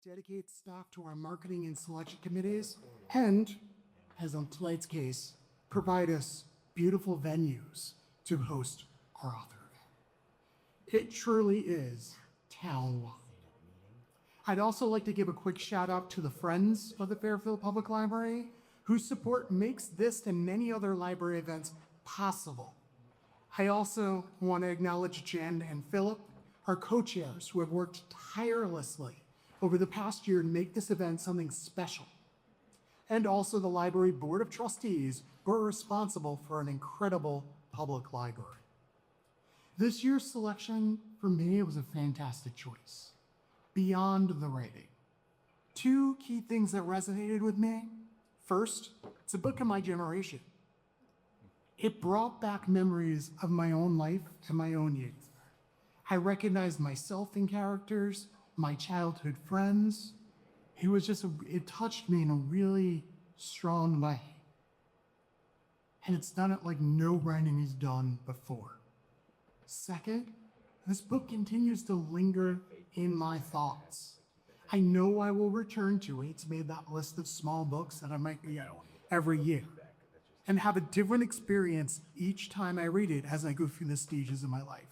dedicate staff to our marketing and selection committees, and, as on tonight's case, provide us beautiful venues to host our author event. It truly is town-wide. I'd also like to give a quick shout out to the Friends of the Fairfield Public Library, whose support makes this and many other library events possible. I also want to acknowledge Jen and Philip, our co-chairs, who have worked tirelessly over the past year to make this event something special. And also the Library Board of Trustees, who are responsible for an incredible public library. This year's selection, for me, was a fantastic choice. Beyond the writing. Two key things that resonated with me. First, it's a book of my generation. It brought back memories of my own life and my own youth. I recognized myself in characters, my childhood friends. It touched me in a really strong way. And it's done it like no writing is done before. Second, this book continues to linger in my thoughts. I know I will return to it. It's made that list of small books that I might read every year and have a different experience each time I read it as I go through the stages of my life.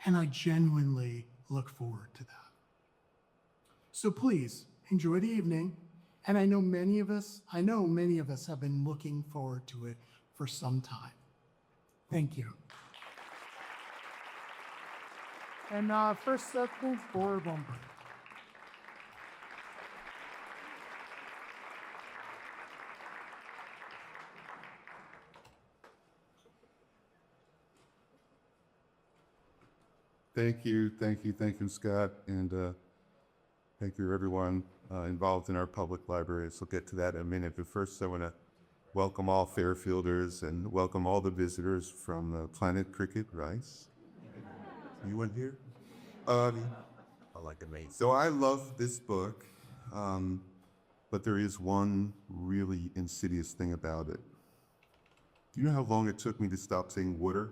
And I genuinely look forward to that. So please enjoy the evening. And I know many of us have been looking forward to it for some time. Thank you. And first section for Bumper. Thank you, Scott, and thank you everyone involved in our public libraries. We'll get to that in a minute, but first I want to welcome all Fairfielders and welcome all the visitors from Planet Cricket Rice. You went here? I like it, mate. So I love this book, but there is one really insidious thing about it. Do you know how long it took me to stop saying water?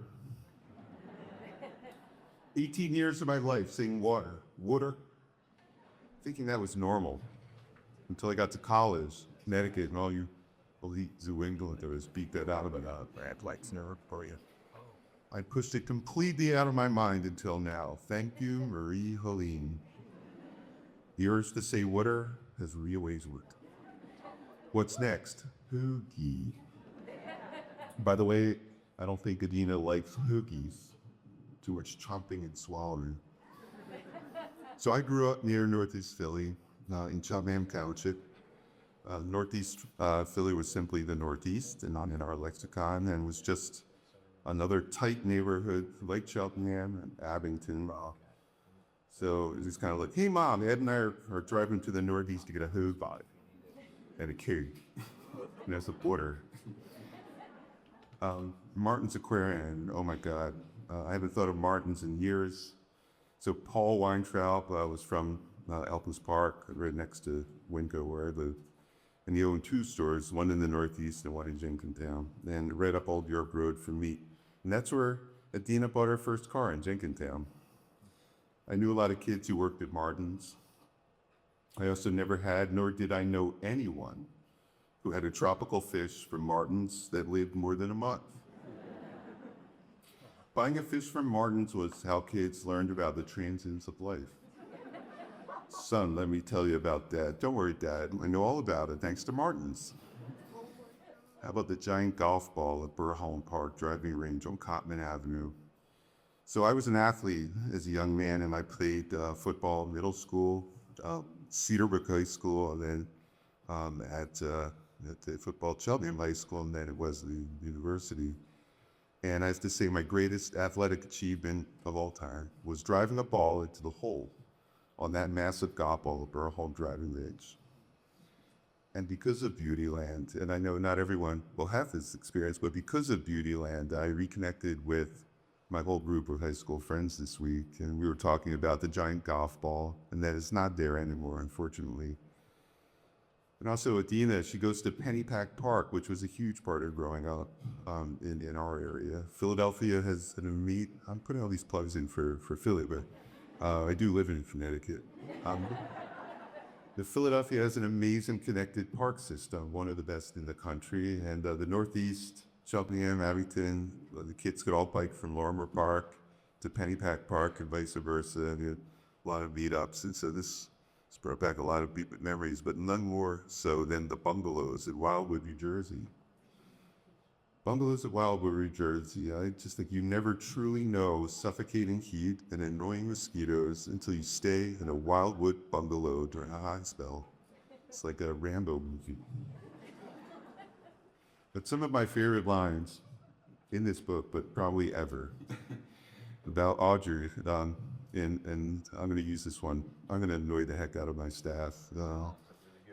18 years of my life saying water, thinking that was normal, until I got to college, Connecticut, and all you elite New Englanders beat that out of it. Brad likes nerve for you. I pushed it completely out of my mind until now. Thank you, Marie-Helene. The urge to say water has always worked. What's next? Hoogie. By the way, I don't think Adina likes hoogies. Too much chomping and swallowing. So I grew up near Northeast Philly, in Cheltenham Township. Northeast Philly was simply the Northeast and not in our lexicon, and was just another tight neighborhood like Cheltenham and Abington. So it's kind of like, hey mom, Ed and I are driving to the Northeast to get a hood body and a kid. And that's a border. Martin's Aquarium, oh my God. I haven't thought of Martin's in years. So Paul Weintraub was from Elkins Park, right next to Winco where I lived. And he owned two stores, one in the Northeast and one in Jenkintown, and right up Old York Road from me. And that's where Adina bought her first car in Jenkintown. I knew a lot of kids who worked at Martin's. I also never had, nor did I know anyone who had a tropical fish from Martin's that lived more than a month. Buying a fish from Martin's was how kids learned about the transience of life. Son, let me tell you about that. Don't worry, Dad. I know all about it, thanks to Martin's. How about the giant golf ball at Burholm Park driving range on Cotman Avenue? So I was an athlete as a young man, and I played football in middle school, Cedarbrook High School, and then at the football Cheltenham High School, and then it was the university. And I have to say my greatest athletic achievement of all time was driving a ball into the hole on that massive golf ball at Burholm driving range. And because of Beautyland, and I know not everyone will have this experience, but because of Beautyland, I reconnected with my whole group of high school friends this week, and we were talking about the giant golf ball, and that it's not there anymore, unfortunately. And also Adina, she goes to Pennypack Park, which was a huge part of growing up in our area. Philadelphia has an amazing, I'm putting all these plugs in for Philly, but I do live in Connecticut. Philadelphia has an amazing connected park system, one of the best in the country. And the Northeast, Cheltenham, Abington, the kids could all bike from Lorimer Park to Pennypack Park and vice versa. And a lot of meetups. And so this brought back a lot of memories, but none more so than the bungalows at Wildwood, New Jersey. Bungalows at Wildwood, New Jersey. I just think you never truly know suffocating heat and annoying mosquitoes until you stay in a Wildwood bungalow during a high spell. It's like a Rambo movie. But some of my favorite lines in this book, but probably ever, about Audrey, and I'm going to use this one. I'm going to annoy the heck out of my staff.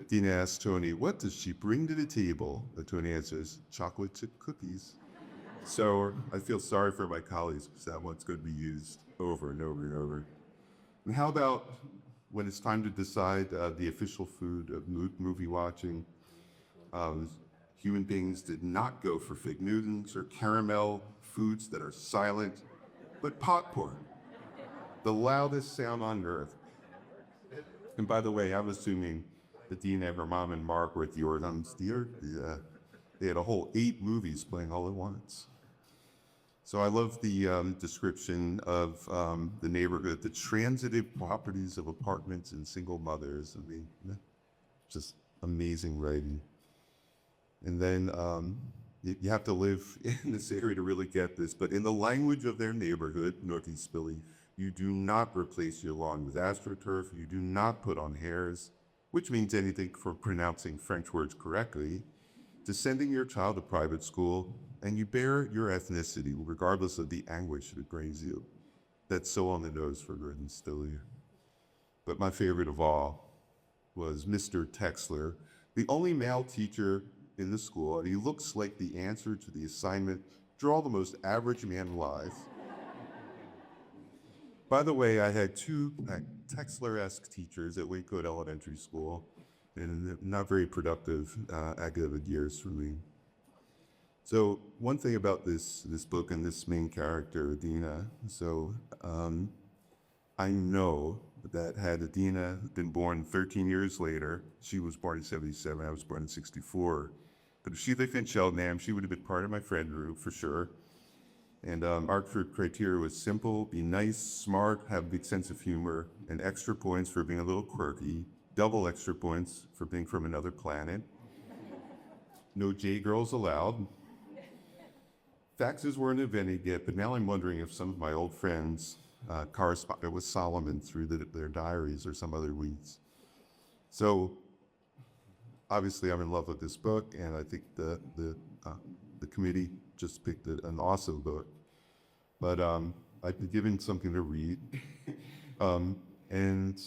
Dina asks Tony, what does she bring to the table? Tony answers, chocolate chip cookies. So I feel sorry for my colleagues because that one's going to be used over and over and over. And how about when it's time to decide the official food of movie watching? Human beings did not go for fig Newtons or caramel foods that are silent, but popcorn, the loudest sound on earth. And by the way, I'm assuming that Dean and her mom and Mark were at the Orton's Theater. They had a whole 8 movies playing all at once. So I love the description of the neighborhood, the transitive properties of apartments and single mothers. I mean, just amazing writing. And then you have to live in this area to really get this, but in the language of their neighborhood, Northeast Philly, you do not replace your lawn with AstroTurf. You do not put on hairs, which means anything from pronouncing French words correctly, to sending your child to private school, and you bear your ethnicity regardless of the anguish that brings you. That's so on the nose for Gordon Stiller. But my favorite of all was Mr. Texler, the only male teacher in the school, and he looks like the answer to the assignment, draw the most average man alive. By the way, I had 2 Texler-esque teachers at Wakewood Elementary School, and not very productive academic years for me. So one thing about this book and this main character, Adina, so I know that had Adina been born 13 years later, she was born in 77, I was born in 64, but if she lived in Cheltenham, she would have been part of my friend group for sure. And our criteria was simple, be nice, smart, have a big sense of humor, and extra points for being a little quirky, double extra points for being from another planet. No J-girls allowed. Faxes weren't invented yet, but now I'm wondering if some of my old friends corresponded with Solomon through their diaries or some other weeds. So obviously I'm in love with this book, and I think the committee just picked an awesome book. But I've been given something to read. And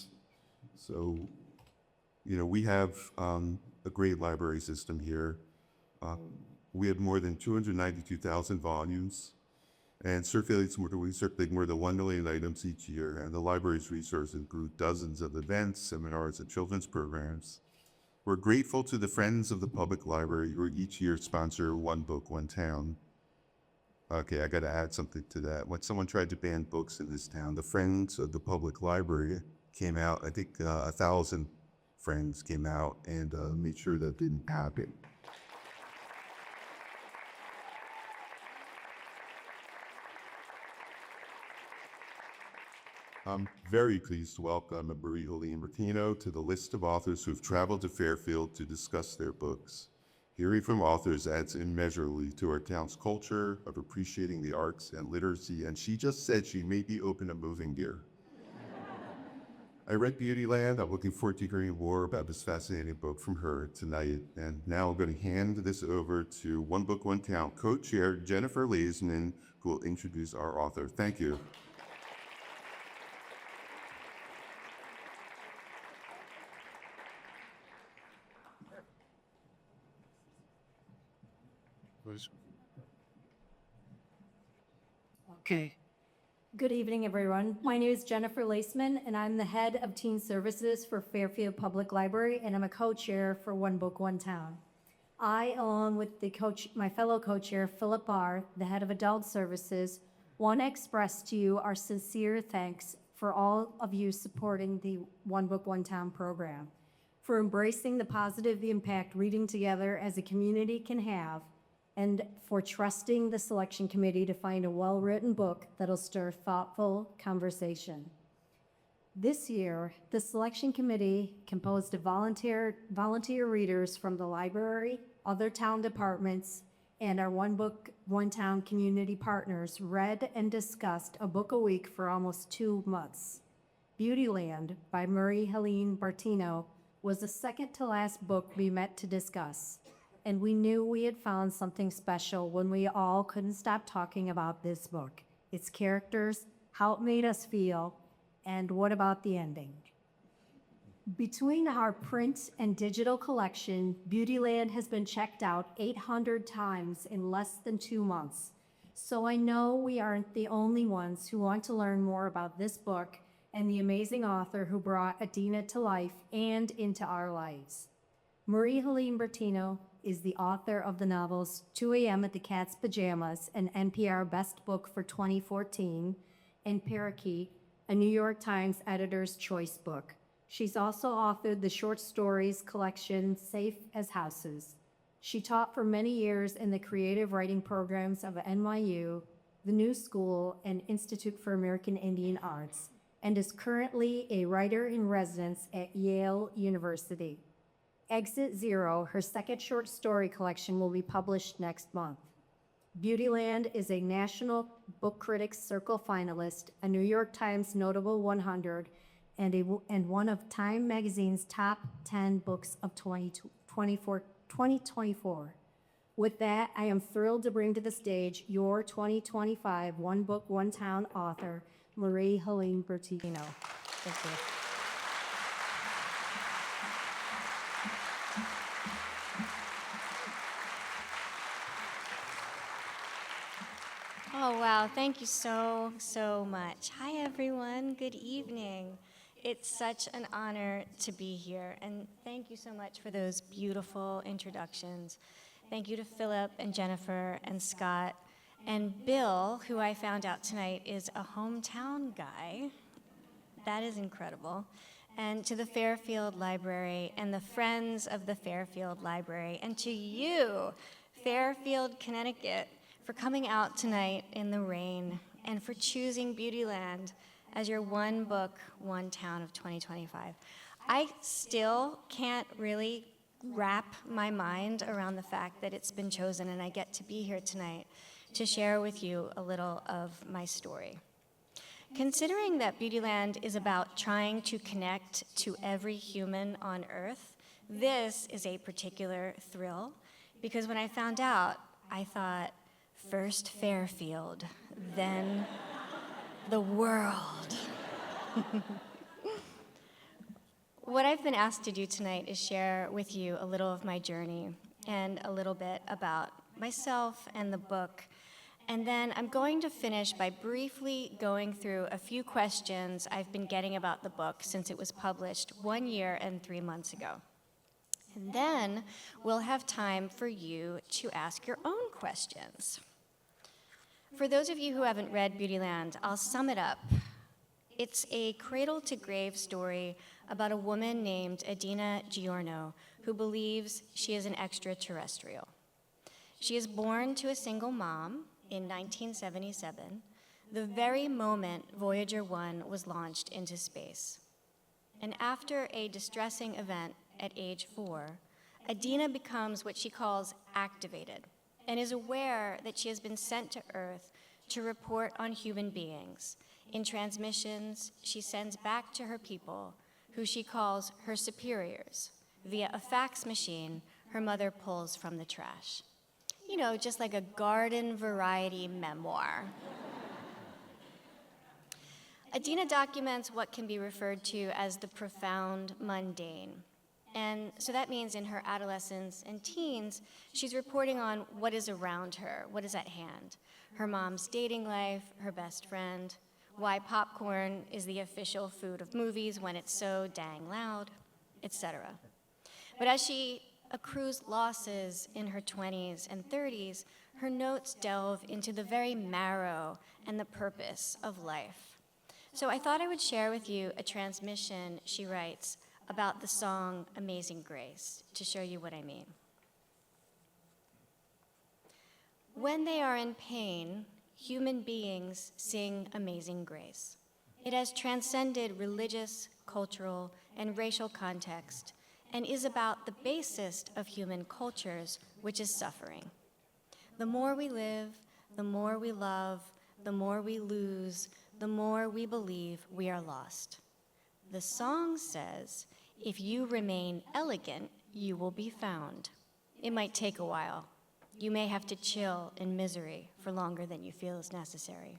so, you know, we have a great library system here. We have more than 292,000 volumes, and we circulate more than 1 million items each year, and the library's resources include dozens of events, seminars, and children's programs. We're grateful to the Friends of the Public Library who each year sponsor One Book, One Town. Okay, I gotta add something to that. When someone tried to ban books in this town, the Friends of the Public Library came out, I think 1,000 friends came out and made sure that didn't happen. I'm very pleased to welcome Marie-Helene Bertino to the list of authors who've traveled to Fairfield to discuss their books. Hearing from authors adds immeasurably to our town's culture of appreciating the arts and literacy, and she just said she may be open to moving here. I read Beautyland. I'm looking forward to hearing more about this fascinating book from her tonight. And now I'm going to hand this over to One Book, One Town co-chair Jennifer Leisman, who will introduce our author. Thank you. Okay. Good evening, everyone. My name is Jennifer Leisman, and I'm the head of Teen Services for Fairfield Public Library, and I'm a co-chair for One Book, One Town. I, along with my fellow co-chair, Philip Barr, the head of Adult Services, want to express to you our sincere thanks for all of you supporting the One Book, One Town program. for embracing the positive impact reading together as a community can have, and for trusting the selection committee to find a well-written book that'll stir thoughtful conversation. This year, the selection committee, composed of volunteer readers from the library, other town departments, and our One Book, One Town community partners, read and discussed a book a week for almost 2 months. Beautyland by Marie-Helene Bertino was the second to last book we met to discuss, and we knew we had found something special when we all couldn't stop talking about this book, its characters, how it made us feel, and what about the ending. Between our print and digital collection, Beautyland has been checked out 800 times in less than 2 months. So I know we aren't the only ones who want to learn more about this book and the amazing author who brought Adina to life and into our lives. Marie-Helene Bertino is the author of the novels 2 a.m. at the Cat's Pajamas, an NPR Best Book for 2014, and Parakeet, a New York Times Editor's Choice book. She's also authored the short stories collection Safe as Houses. She taught for many years in the creative writing programs of NYU, the New School, and Institute for American Indian Arts, and is currently a writer in residence at Yale University. Exit Zero, her second short story collection, will be published next month. Beautyland is a National Book Critics Circle finalist, a New York Times Notable 100, and one of Time Magazine's top 10 books of 2024. With that, I am thrilled to bring to the stage your 2025 One Book, One Town author, Marie-Helene Bertino. Thank you. Oh, wow. Thank you so, so much. Hi, everyone. Good evening. It's such an honor to be here, and thank you so much for those beautiful introductions. Thank you to Philip and Jennifer and Scott and Bill, who I found out tonight is a hometown guy. That is incredible. And to the Fairfield Library and the Friends of the Fairfield Library, and to you, Fairfield, Connecticut, for coming out tonight in the rain and for choosing Beautyland as your One Book, One Town of 2025. I still can't really wrap my mind around the fact that it's been chosen and I get to be here tonight to share with you a little of my story. Considering that Beautyland is about trying to connect to every human on Earth, this is a particular thrill because when I found out, I thought, first Fairfield, then the world. What I've been asked to do tonight is share with you a little of my journey and a little bit about myself and the book. And then I'm going to finish by briefly going through a few questions I've been getting about the book since it was published 1 year and 3 months ago. And then we'll have time for you to ask your own questions. For those of you who haven't read Beautyland, I'll sum it up. It's a cradle-to-grave story about a woman named Adina Giorno who believes she is an extraterrestrial. She is born to a single mom in 1977, the very moment Voyager 1 was launched into space. And after a distressing event at age 4, Adina becomes what she calls activated and is aware that she has been sent to Earth to report on human beings. In transmissions, she sends back to her people, who she calls her superiors, via a fax machine her mother pulls from the trash. You know, just like a garden variety memoir. Adina documents what can be referred to as the profound mundane. And so that means in her adolescence and teens, she's reporting on what is around her, what is at hand. Her mom's dating life, her best friend, why popcorn is the official food of movies when it's so dang loud, etc. But as she accrues losses in her 20s and 30s, her notes delve into the very marrow and the purpose of life. So I thought I would share with you a transmission she writes about the song Amazing Grace to show you what I mean. When they are in pain, human beings sing Amazing Grace. It has transcended religious, cultural, and racial context and is about the basest of human cultures, which is suffering. The more we live, the more we love, the more we lose, the more we believe we are lost. The song says, if you remain elegant, you will be found. It might take a while. You may have to chill in misery for longer than you feel is necessary.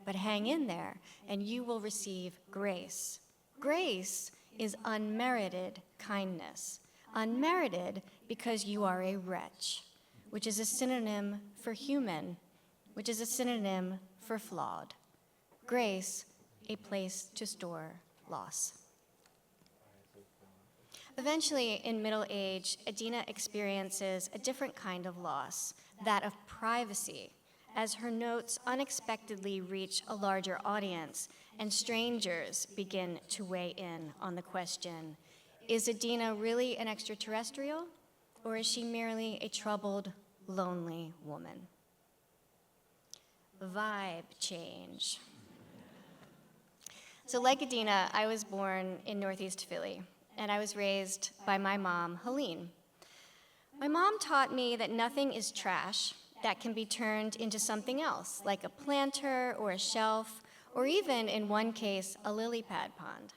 But hang in there, and you will receive grace. Grace is unmerited kindness. Unmerited because you are a wretch, which is a synonym for human, which is a synonym for flawed. Grace, a place to store loss. Eventually, in middle age, Adina experiences a different kind of loss, that of privacy, as her notes unexpectedly reach a larger audience and strangers begin to weigh in on the question, is Adina really an extraterrestrial, or is she merely a troubled, lonely woman? Vibe change. So like Adina, I was born in Northeast Philly, and I was raised by my mom, Helene. My mom taught me that nothing is trash that can be turned into something else, like a planter or a shelf, or even, in one case, a lily pad pond.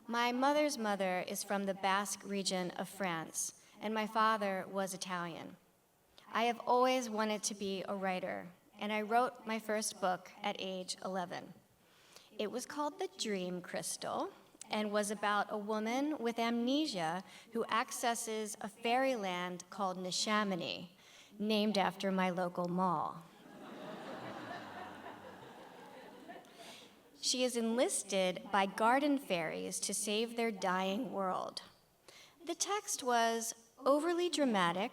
My mother's mother is from the Basque region of France, and my father was Italian. I have always wanted to be a writer, and I wrote my first book at age 11. It was called The Dream Crystal, and was about a woman with amnesia who accesses a fairyland called Neshaminy, named after my local mall. She is enlisted by garden fairies to save their dying world. The text was overly dramatic,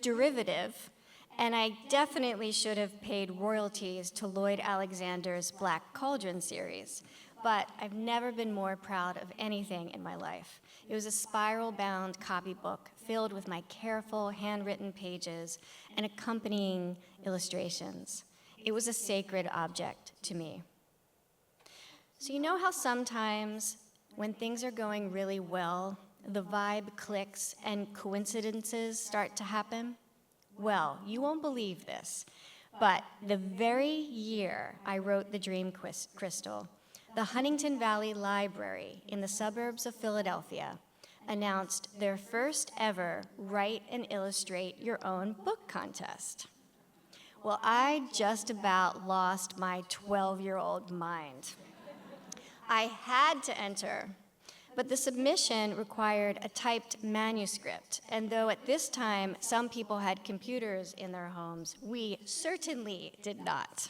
derivative, and I definitely should have paid royalties to Lloyd Alexander's Black Cauldron series, but I've never been more proud of anything in my life. It was a spiral-bound copybook filled with my careful handwritten pages and accompanying illustrations. It was a sacred object to me. So you know how sometimes when things are going really well, the vibe clicks and coincidences start to happen? Well, you won't believe this, but the very year I wrote The Dream Crystal, the Huntington Valley Library in the suburbs of Philadelphia announced their first ever Write and Illustrate Your Own Book contest. Well, I just about lost my 12-year-old mind. I had to enter, but the submission required a typed manuscript, and though at this time some people had computers in their homes, we certainly did not.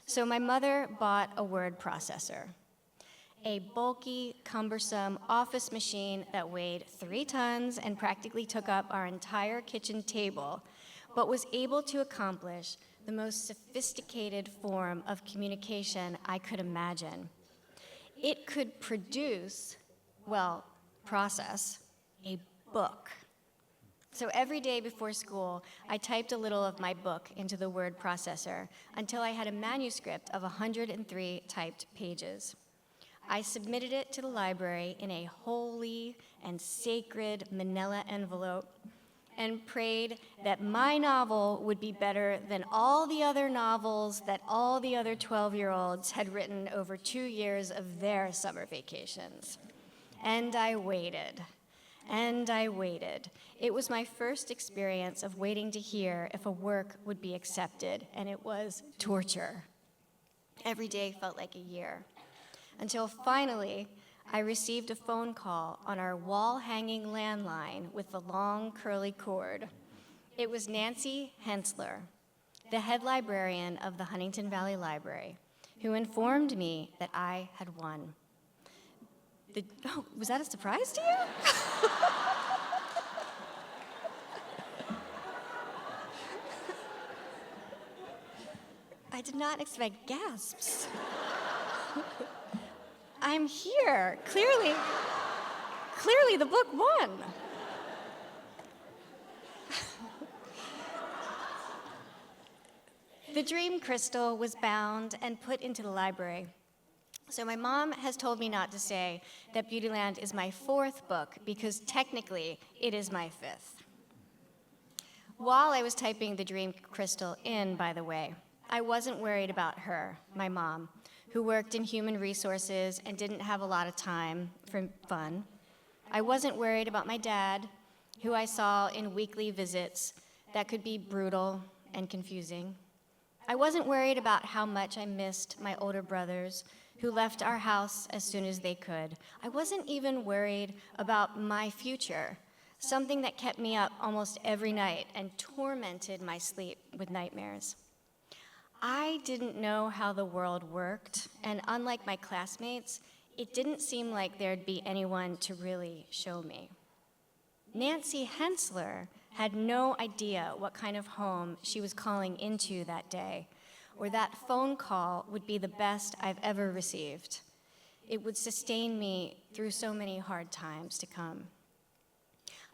So my mother bought a word processor, a bulky, cumbersome office machine that weighed 3 tons and practically took up our entire kitchen table, but was able to accomplish the most sophisticated form of communication I could imagine. It could produce, process, a book. So every day before school, I typed a little of my book into the word processor until I had a manuscript of 103 typed pages. I submitted it to the library in a holy and sacred manila envelope and prayed that my novel would be better than all the other novels that all the other 12-year-olds had written over 2 years of their summer vacations. And I waited. And I waited. It was my first experience of waiting to hear if a work would be accepted, and it was torture. Every day felt like a year. Until finally, I received a phone call on our wall-hanging landline with the long, curly cord. It was Nancy Hensler, the head librarian of the Huntington Valley Library, who informed me that I had won. Was that a surprise to you? I did not expect gasps. I'm here. Clearly, the book won. The dream crystal was bound and put into the library. So my mom has told me not to say that Beautyland is my 4th book because technically it is my 5th. While I was typing the dream crystal in, by the way, I wasn't worried about her, my mom, who worked in human resources and didn't have a lot of time for fun. I wasn't worried about my dad, who I saw in weekly visits that could be brutal and confusing. I wasn't worried about how much I missed my older brothers, who left our house as soon as they could. I wasn't even worried about my future, something that kept me up almost every night and tormented my sleep with nightmares. I didn't know how the world worked, and unlike my classmates, it didn't seem like there'd be anyone to really show me. Nancy Hensler had no idea what kind of home she was calling into that day, or that phone call would be the best I've ever received. It would sustain me through so many hard times to come.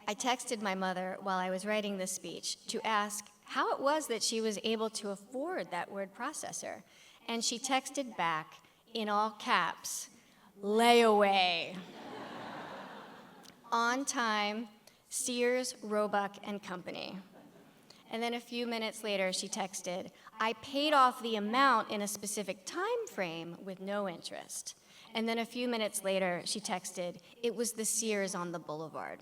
I texted my mother while I was writing this speech to ask how it was that she was able to afford that word processor, and she texted back in all caps, layaway. On time, Sears, Roebuck and Company. And then a few minutes later, she texted, I paid off the amount in a specific time frame with no interest. And then a few minutes later, she texted, it was the Sears on the boulevard.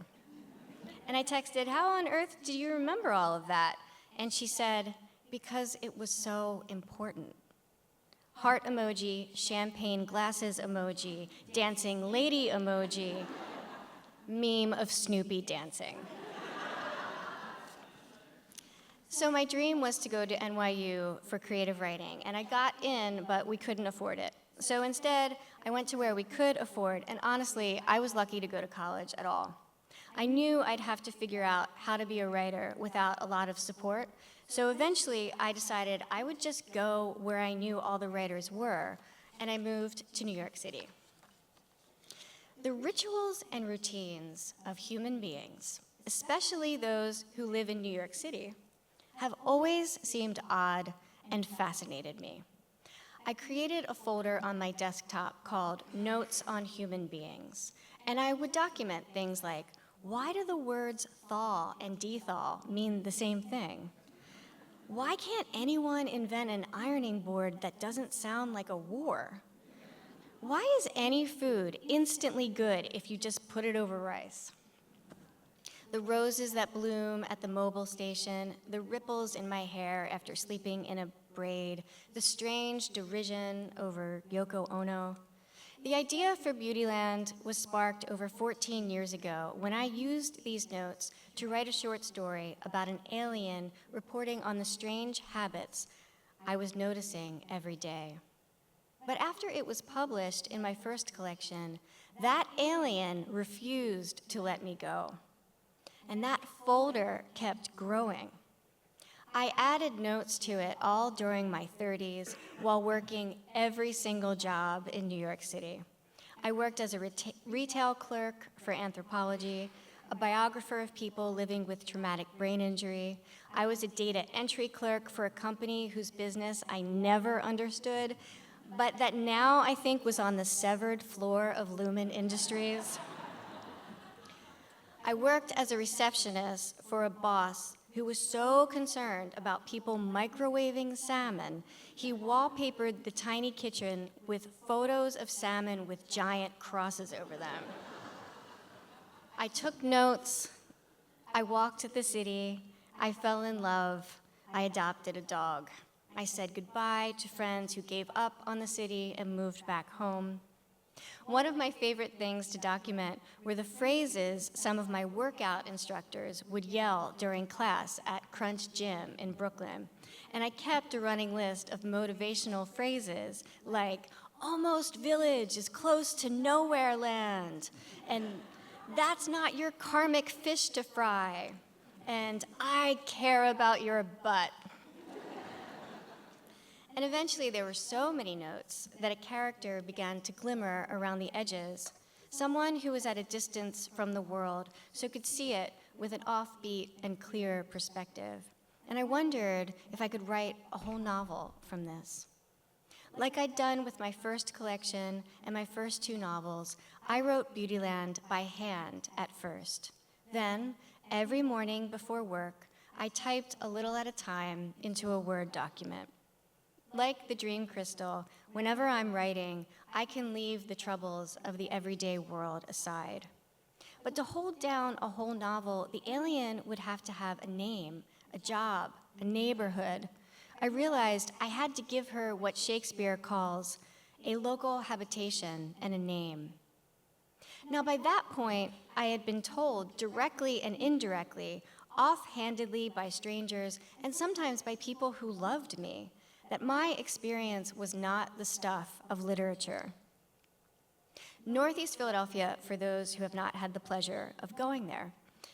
And I texted, how on earth do you remember all of that? And she said, because it was so important. Heart emoji, champagne glasses emoji, dancing lady emoji, meme of Snoopy dancing. So my dream was to go to NYU for creative writing, and I got in, but we couldn't afford it. So instead, I went to where we could afford, and honestly, I was lucky to go to college at all. I knew I'd have to figure out how to be a writer without a lot of support, so eventually I decided I would just go where I knew all the writers were, and I moved to New York City. The rituals and routines of human beings, especially those who live in New York City, have always seemed odd and fascinated me. I created a folder on my desktop called Notes on Human Beings, and I would document things like, why do the words thaw and dethaw mean the same thing? Why can't anyone invent an ironing board that doesn't sound like a war? Why is any food instantly good if you just put it over rice? The roses that bloom at the mobile station, the ripples in my hair after sleeping in a braid, the strange derision over Yoko Ono. The idea for Beautyland was sparked over 14 years ago when I used these notes to write a short story about an alien reporting on the strange habits I was noticing every day. But after it was published in my first collection, that alien refused to let me go. And that folder kept growing. I added notes to it all during my 30s while working every single job in New York City. I worked as a retail clerk for Anthropology, a biographer of people living with traumatic brain injury. I was a data entry clerk for a company whose business I never understood, but that now I think was on the severed floor of Lumen Industries. I worked as a receptionist for a boss who was so concerned about people microwaving salmon, he wallpapered the tiny kitchen with photos of salmon with giant crosses over them. I took notes, I walked the city, I fell in love, I adopted a dog. I said goodbye to friends who gave up on the city and moved back home. One of my favorite things to document were the phrases some of my workout instructors would yell during class at Crunch Gym in Brooklyn. And I kept a running list of motivational phrases like, almost village is close to nowhere land, and that's not your karmic fish to fry, and I care about your butt. And eventually there were so many notes that a character began to glimmer around the edges. someone who was at a distance from the world so could see it with an offbeat and clear perspective. And I wondered if I could write a whole novel from this. Like I'd done with my first collection and my first 2 novels, I wrote Beautyland by hand at first. Then, every morning before work, I typed a little at a time into a Word document. Like the dream crystal, whenever I'm writing, I can leave the troubles of the everyday world aside. But to hold down a whole novel, the alien would have to have a name, a job, a neighborhood. I realized I had to give her what Shakespeare calls a local habitation and a name. Now, by that point, I had been told directly and indirectly, offhandedly by strangers, and sometimes by people who loved me, that my experience was not the stuff of literature. Northeast Philadelphia, for those who have not had the pleasure of going there,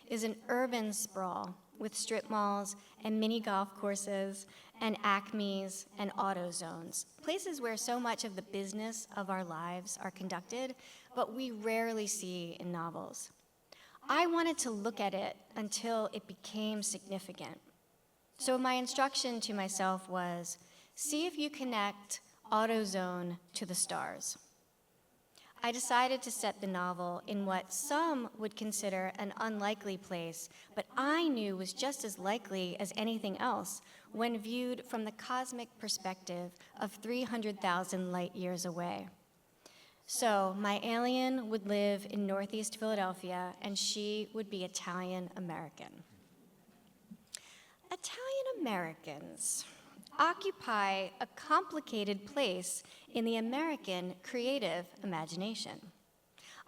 is an urban sprawl with strip malls and mini golf courses and Acmes and auto zones, places where so much of the business of our lives are conducted, but we rarely see in novels. I wanted to look at it until it became significant. So my instruction to myself was, see if you connect AutoZone to the stars. I decided to set the novel in what some would consider an unlikely place, but I knew was just as likely as anything else when viewed from the cosmic perspective of 300,000 light years away. So my alien would live in Northeast Philadelphia, and she would be Italian-American. Italian-Americans occupy a complicated place in the American creative imagination.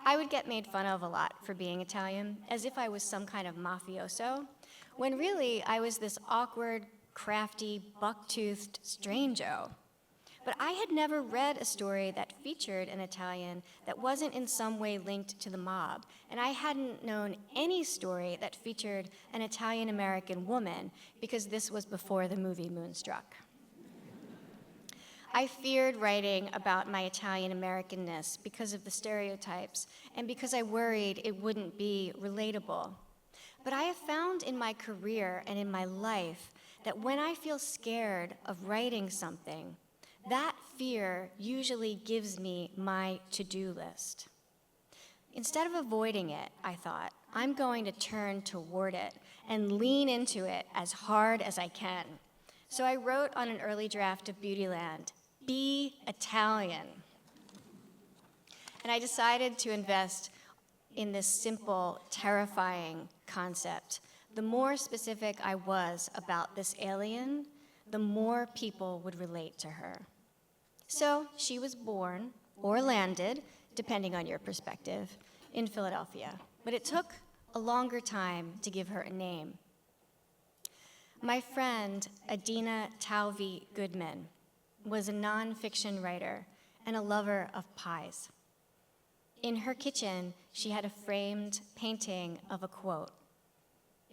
I would get made fun of a lot for being Italian, as if I was some kind of mafioso, when really I was this awkward, crafty, buck-toothed strango. But I had never read a story that featured an Italian that wasn't in some way linked to the mob, and I hadn't known any story that featured an Italian-American woman, because this was before the movie Moonstruck. I feared writing about my Italian-Americanness because of the stereotypes, and because I worried it wouldn't be relatable. But I have found in my career and in my life that when I feel scared of writing something, that fear usually gives me my to-do list. Instead of avoiding it, I thought, I'm going to turn toward it and lean into it as hard as I can. So I wrote on an early draft of Beautyland, "Be Italian." And I decided to invest in this simple, terrifying concept. The more specific I was about this alien, the more people would relate to her. So she was born, or landed, depending on your perspective, in Philadelphia. But it took a longer time to give her a name. My friend, Adina Tauvey Goodman, was a nonfiction writer and a lover of pies. In her kitchen, she had a framed painting of a quote.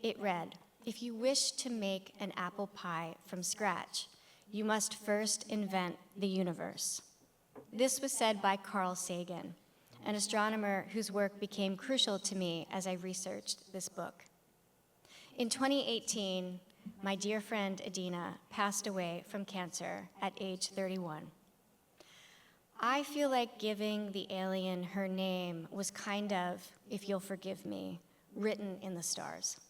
It read, "If you wish to make an apple pie from scratch, you must first invent the universe." This was said by Carl Sagan, an astronomer whose work became crucial to me as I researched this book. In 2018, my dear friend Adina passed away from cancer at age 31. I feel like giving the alien her name was kind of, if you'll forgive me, written in the stars.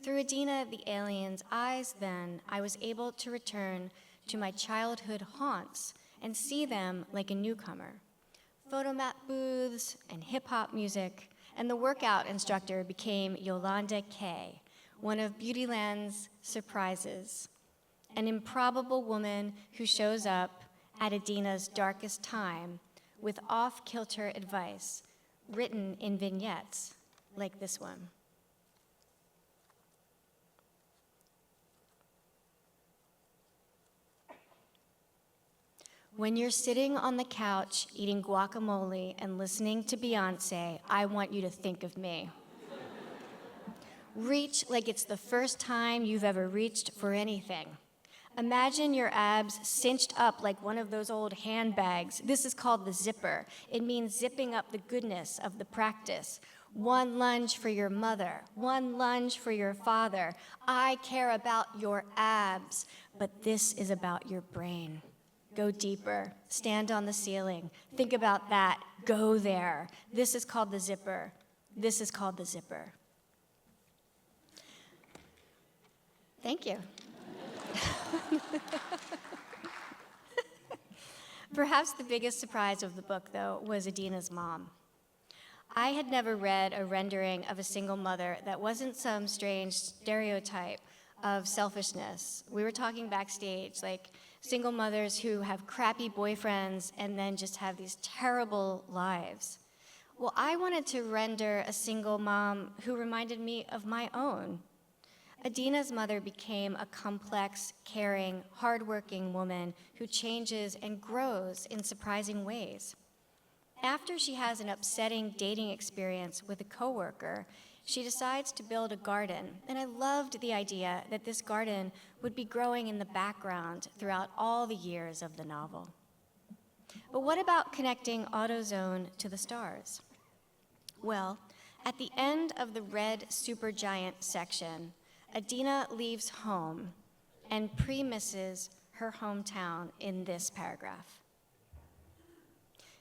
Through Adina the alien's eyes, then, I was able to return to my childhood haunts and see them like a newcomer. Photomat booths and hip-hop music, and the workout instructor became Yolanda Kay, one of Beautyland's surprises, an improbable woman who shows up at Adina's darkest time with off-kilter advice written in vignettes like this one. When you're sitting on the couch eating guacamole and listening to Beyonce, I want you to think of me. Reach like it's the first time you've ever reached for anything. Imagine your abs cinched up like one of those old handbags. This is called the zipper. It means zipping up the goodness of the practice. One lunge for your mother, one lunge for your father. I care about your abs, but this is about your brain. Go deeper, stand on the ceiling, think about that, go there. This is called the zipper. This is called the zipper. Thank you. Perhaps the biggest surprise of the book, though, was Adina's mom. I had never read a rendering of a single mother that wasn't some strange stereotype of selfishness. We were talking backstage, like single mothers who have crappy boyfriends and then just have these terrible lives. Well, I wanted to render a single mom who reminded me of my own. Adina's mother became a complex, caring, hardworking woman who changes and grows in surprising ways. After she has an upsetting dating experience with a coworker, she decides to build a garden, and I loved the idea that this garden would be growing in the background throughout all the years of the novel. But what about connecting AutoZone to the stars? Well, at the end of the red supergiant section, Adina leaves home and premisses her hometown in this paragraph.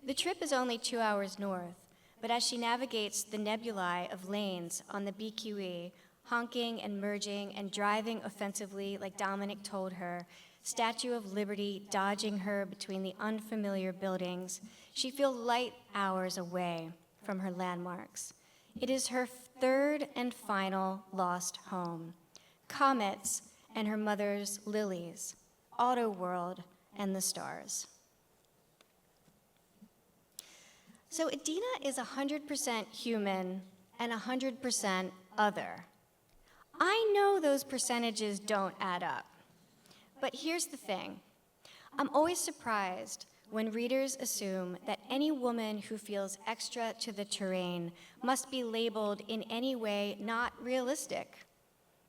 The trip is only 2 hours north, but as she navigates the nebulae of lanes on the BQE, honking and merging and driving offensively like Dominic told her, Statue of Liberty dodging her between the unfamiliar buildings, she feels light hours away from her landmarks. It is her third and final lost home. Comets and her mother's lilies, Auto World and the stars. So Adina is 100% human and 100% other. I know those percentages don't add up. But here's the thing. I'm always surprised when readers assume that any woman who feels extra to the terrain must be labeled in any way not realistic.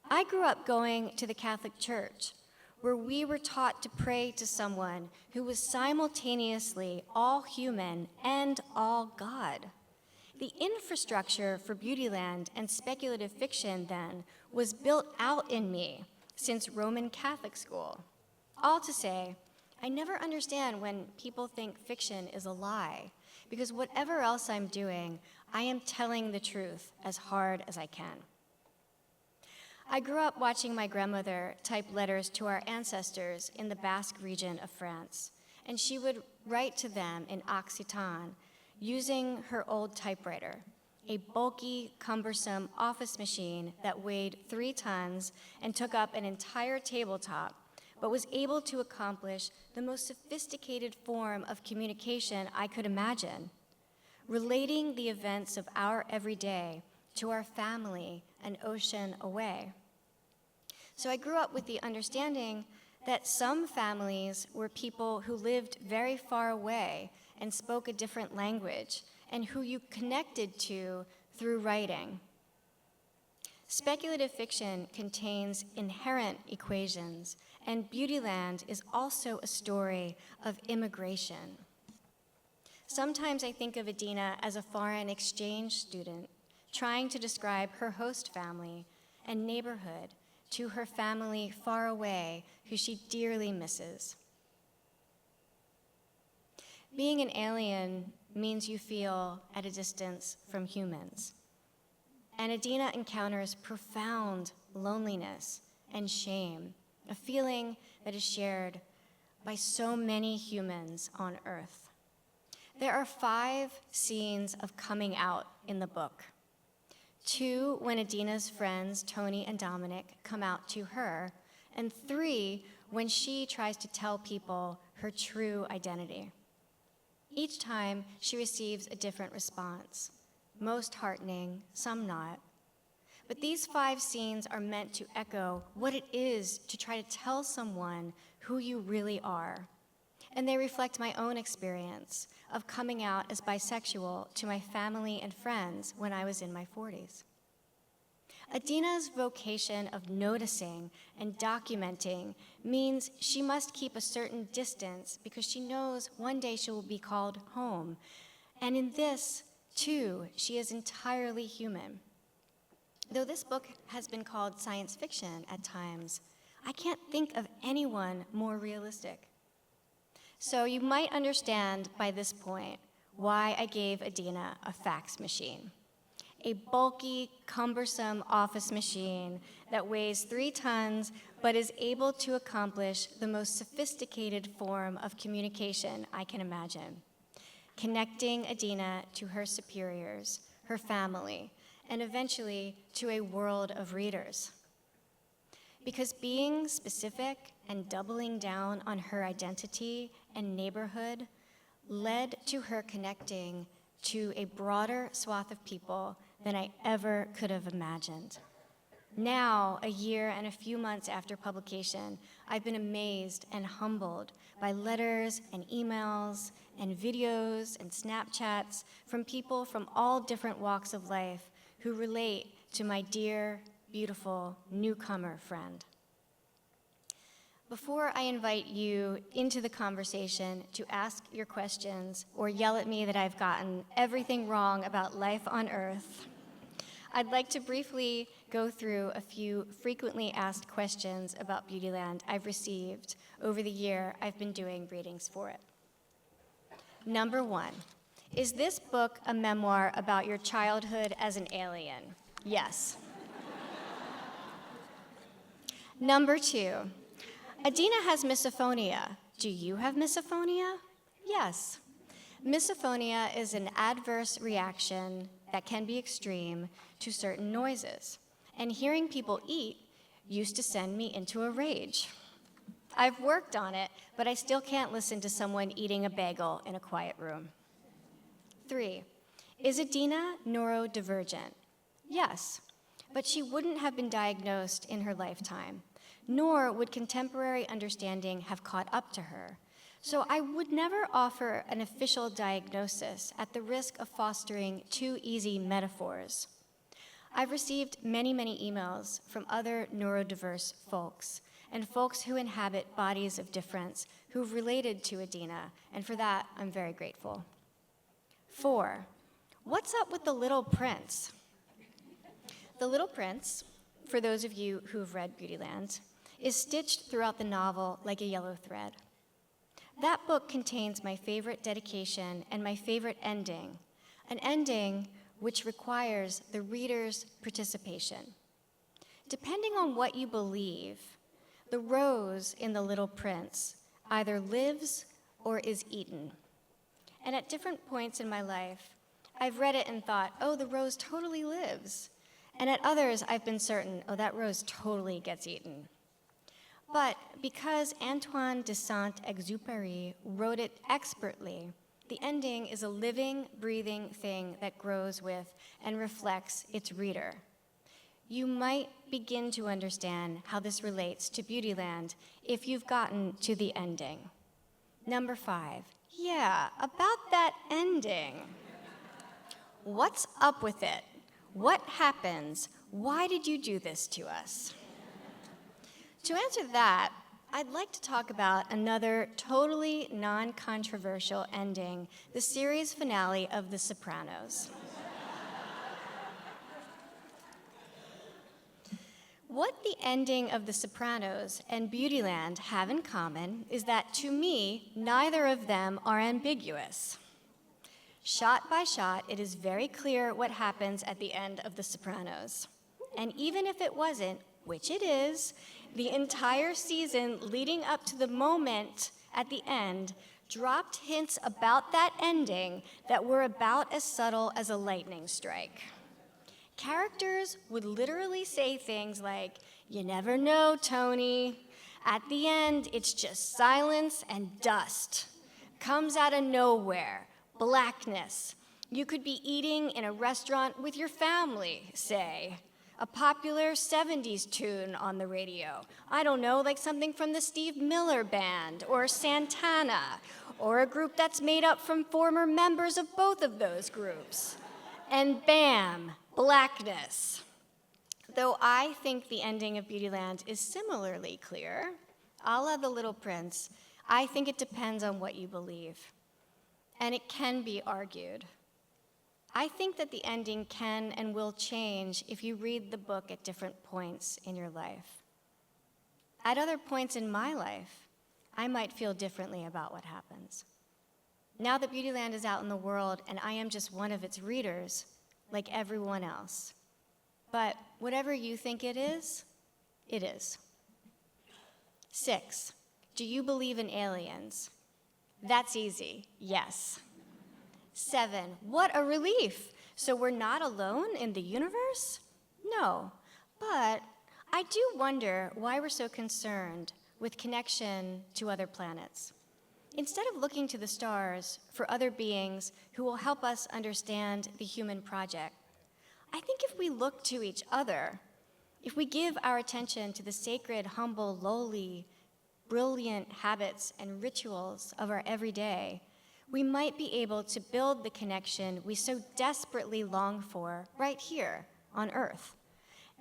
I grew up going to the Catholic Church, where we were taught to pray to someone who was simultaneously all human and all God. The infrastructure for Beautyland and speculative fiction then was built out in me since Roman Catholic school. All to say, I never understand when people think fiction is a lie, because whatever else I'm doing, I am telling the truth as hard as I can. I grew up watching my grandmother type letters to our ancestors in the Basque region of France, and she would write to them in Occitan using her old typewriter, a bulky, cumbersome office machine that weighed 3 tons and took up an entire tabletop, but was able to accomplish the most sophisticated form of communication I could imagine, relating the events of our everyday to our family an ocean away. So I grew up with the understanding that some families were people who lived very far away and spoke a different language, and who you connected to through writing. Speculative fiction contains inherent equations, and Beautyland is also a story of immigration. Sometimes I think of Adina as a foreign exchange student, trying to describe her host family and neighborhood to her family far away who she dearly misses. Being an alien means you feel at a distance from humans. And Adina encounters profound loneliness and shame, a feeling that is shared by so many humans on Earth. There are 5 scenes of coming out in the book. 2 when Adina's friends, Tony and Dominic, come out to her, and 3 when she tries to tell people her true identity. Each time, she receives a different response, most heartening, some not. But these 5 scenes are meant to echo what it is to try to tell someone who you really are. And they reflect my own experience of coming out as bisexual to my family and friends when I was in my 40s. Adina's vocation of noticing and documenting means she must keep a certain distance because she knows one day she will be called home. And in this, too, she is entirely human. Though this book has been called science fiction at times, I can't think of anyone more realistic. So you might understand by this point why I gave Adina a fax machine. A bulky, cumbersome office machine that weighs 3 tons but is able to accomplish the most sophisticated form of communication I can imagine, connecting Adina to her superiors, her family, and eventually to a world of readers. Because being specific and doubling down on her identity and neighborhood led to her connecting to a broader swath of people than I ever could have imagined. Now, a year and a few months after publication, I've been amazed and humbled by letters and emails and videos and Snapchats from people from all different walks of life who relate to my dear, beautiful newcomer friend. Before I invite you into the conversation to ask your questions or yell at me that I've gotten everything wrong about life on Earth, I'd like to briefly go through a few frequently asked questions about Beautyland I've received over the year I've been doing readings for it. Number 1, is this book a memoir about your childhood as an alien? Yes. Number 2, Adina has misophonia. Do you have misophonia? Yes. Misophonia is an adverse reaction that can be extreme to certain noises, and hearing people eat used to send me into a rage. I've worked on it, but I still can't listen to someone eating a bagel in a quiet room. 3, is Adina neurodivergent? Yes, but she wouldn't have been diagnosed in her lifetime, nor would contemporary understanding have caught up to her. So I would never offer an official diagnosis at the risk of fostering too easy metaphors. I've received many, many emails from other neurodiverse folks and folks who inhabit bodies of difference who've related to Adina, and for that, I'm very grateful. 4, what's up with The Little Prince? The Little Prince, for those of you who've read Beautyland, is stitched throughout the novel like a yellow thread. That book contains my favorite dedication and my favorite ending, an ending which requires the reader's participation. Depending on what you believe, the rose in The Little Prince either lives or is eaten. And at different points in my life, I've read it and thought, oh, the rose totally lives. And at others, I've been certain, oh, that rose totally gets eaten. But because Antoine de Saint-Exupéry wrote it expertly, the ending is a living, breathing thing that grows with and reflects its reader. You might begin to understand how this relates to Beautyland if you've gotten to the ending. Number 5, yeah, about that ending. What's up with it? What happens? Why did you do this to us? To answer that, I'd like to talk about another totally non-controversial ending, the series finale of The Sopranos. What the ending of The Sopranos and Beautyland have in common is that, to me, neither of them are ambiguous. Shot by shot, it is very clear what happens at the end of The Sopranos. And even if it wasn't, which it is, the entire season leading up to the moment at the end dropped hints about that ending that were about as subtle as a lightning strike. Characters would literally say things like, "You never know, Tony. At the end, it's just silence and dust. Comes out of nowhere, blackness. You could be eating in a restaurant with your family, say. A popular 70s tune on the radio. I don't know, like something from the Steve Miller Band or Santana, or a group that's made up from former members of both of those groups. And bam, blackness. Though I think the ending of Beautyland is similarly clear, a la The Little Prince, I think it depends on what you believe. And it can be argued. I think that the ending can and will change if you read the book at different points in your life. At other points in my life, I might feel differently about what happens. Now that Beautyland is out in the world and I am just one of its readers, like everyone else. But whatever you think it is, it is. 6, do you believe in aliens? That's easy, yes. 7, what a relief. So we're not alone in the universe? No, but I do wonder why we're so concerned with connection to other planets. Instead of looking to the stars for other beings who will help us understand the human project, I think if we look to each other, if we give our attention to the sacred, humble, lowly, brilliant habits and rituals of our everyday, we might be able to build the connection we so desperately long for right here on Earth.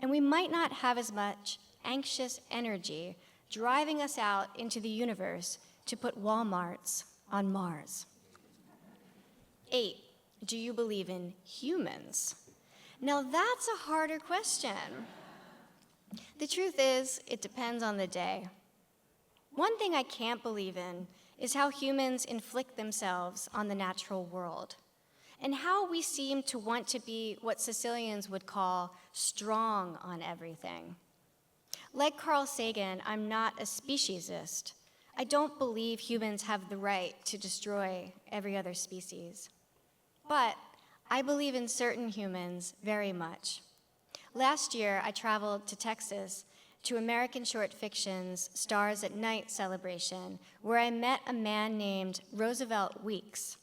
And we might not have as much anxious energy driving us out into the universe to put Walmarts on Mars. 8, do you believe in humans? Now that's a harder question. The truth is, it depends on the day. One thing I can't believe in is how humans inflict themselves on the natural world, and how we seem to want to be what Sicilians would call strong on everything. Like Carl Sagan, I'm not a speciesist. I don't believe humans have the right to destroy every other species. But I believe in certain humans very much. Last year, I traveled to Texas to American Short Fiction's Stars at Night celebration, where I met a man named Roosevelt Weeks.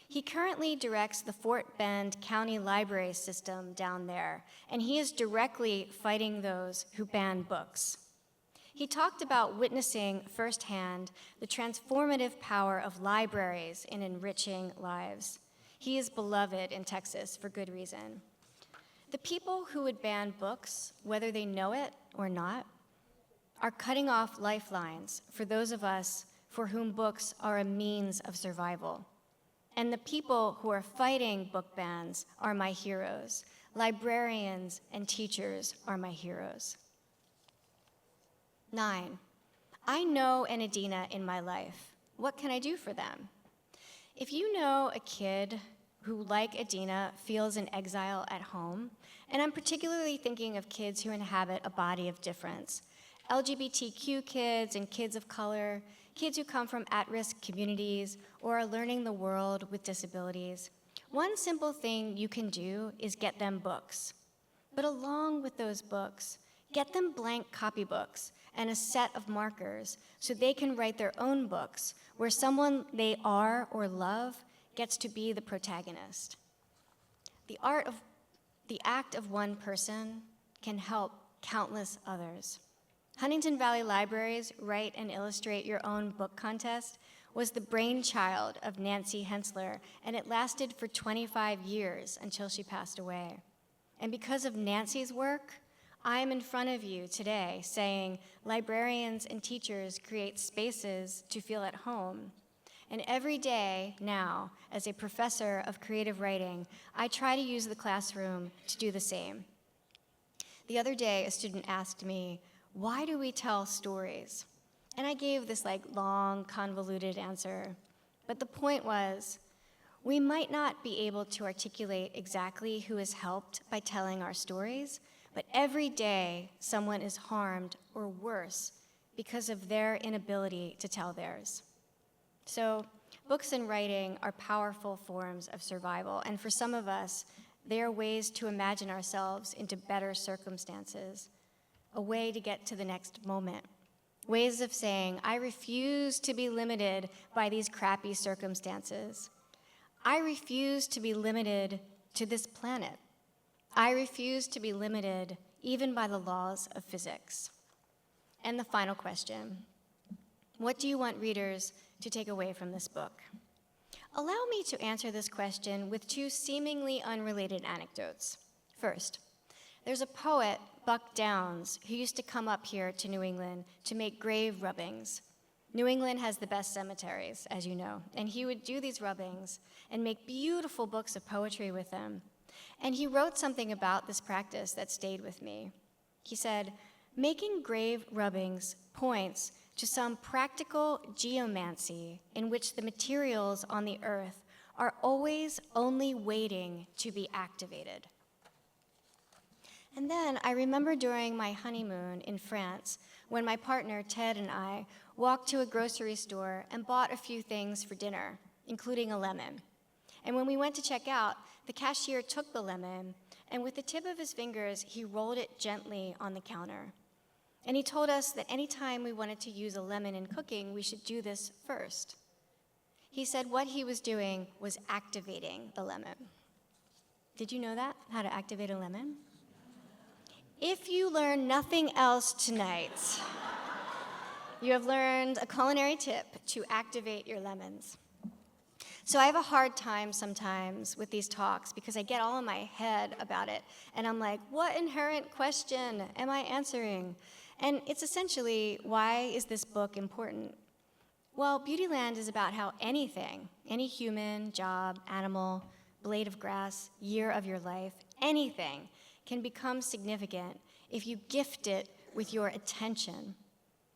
He currently directs the Fort Bend County Library System down there, and he is directly fighting those who ban books. He talked about witnessing firsthand the transformative power of libraries in enriching lives. He is beloved in Texas for good reason. The people who would ban books, whether they know it or not, are cutting off lifelines for those of us for whom books are a means of survival. And the people who are fighting book bans are my heroes. Librarians and teachers are my heroes. 9, I know an Adina in my life. What can I do for them? If you know a kid who, like Adina, feels in exile at home, and I'm particularly thinking of kids who inhabit a body of difference, LGBTQ kids and kids of color, kids who come from at-risk communities or are learning the world with disabilities, one simple thing you can do is get them books. But along with those books, get them blank copybooks and a set of markers so they can write their own books where someone they are or love gets to be the protagonist. The act of one person can help countless others. Huntington Valley Library's Write and Illustrate Your Own Book contest was the brainchild of Nancy Hensler, and it lasted for 25 years until she passed away. And because of Nancy's work, I am in front of you today saying librarians and teachers create spaces to feel at home. And every day now, as a professor of creative writing, I try to use the classroom to do the same. The other day, a student asked me, why do we tell stories? And I gave this long, convoluted answer. But the point was, we might not be able to articulate exactly who is helped by telling our stories, but every day someone is harmed or worse because of their inability to tell theirs. So books and writing are powerful forms of survival, and for some of us, they are ways to imagine ourselves into better circumstances, a way to get to the next moment, ways of saying, I refuse to be limited by these crappy circumstances. I refuse to be limited to this planet. I refuse to be limited even by the laws of physics. And the final question, what do you want readers to take away from this book? Allow me to answer this question with two seemingly unrelated anecdotes. First, There's a poet, Buck Downs, who used to come up here to New England to make grave rubbings. New England has the best cemeteries, as you know, and he would do these rubbings and make beautiful books of poetry with them. And he wrote something about this practice that stayed with me. He said, "Making grave rubbings points to some practical geomancy in which the materials on the earth are always only waiting to be activated." And then I remember during my honeymoon in France when my partner Ted and I walked to a grocery store and bought a few things for dinner, including a lemon. And when we went to check out, the cashier took the lemon, and with the tip of his fingers, he rolled it gently on the counter. And he told us that anytime we wanted to use a lemon in cooking, we should do this first. He said what he was doing was activating the lemon. Did you know that, how to activate a lemon? If you learn nothing else tonight, you have learned a culinary tip to activate your lemons. So I have a hard time sometimes with these talks because I get all in my head about it, and I'm like, what inherent question am I answering? And it's essentially, why is this book important? Well, Beautyland is about how anything, any human, job, animal, blade of grass, year of your life, anything can become significant if you gift it with your attention.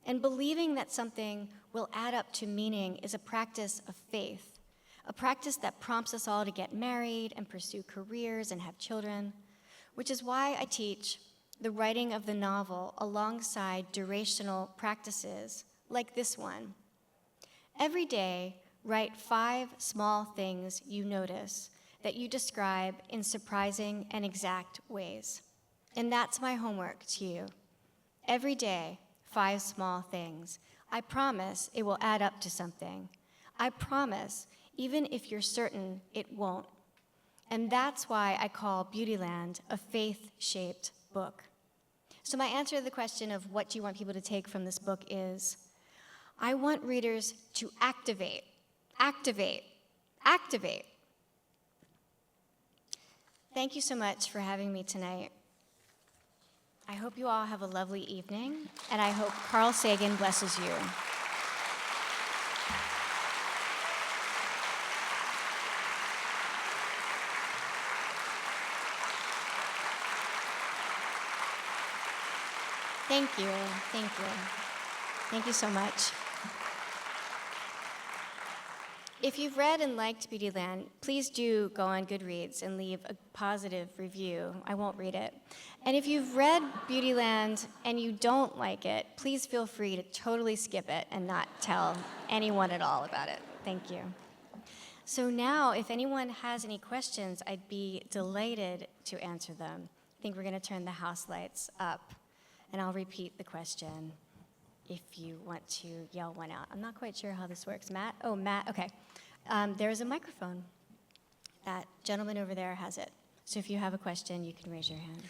And believing that something will add up to meaning is a practice of faith, a practice that prompts us all to get married and pursue careers and have children, which is why I teach the writing of the novel alongside durational practices like this one. Every day, write 5 small things you notice that you describe in surprising and exact ways. And that's my homework to you. Every day, 5 small things. I promise it will add up to something. I promise, even if you're certain it won't. And that's why I call Beautyland a faith-shaped book. So my answer to the question of what do you want people to take from this book is, I want readers to activate, activate, activate. Thank you so much for having me tonight. I hope you all have a lovely evening, and I hope Carl Sagan blesses you. Thank you, thank you. Thank you so much. If you've read and liked Beautyland, please do go on Goodreads and leave a positive review. I won't read it. And if you've read Beautyland and you don't like it, please feel free to totally skip it and not tell anyone at all about it. Thank you. So now, if anyone has any questions, I'd be delighted to answer them. I think we're going to turn the house lights up, and I'll repeat the question if you want to yell one out. I'm not quite sure how this works. Matt? Oh, Matt, okay. There's a microphone. That gentleman over there has it. So if you have a question, you can raise your hand.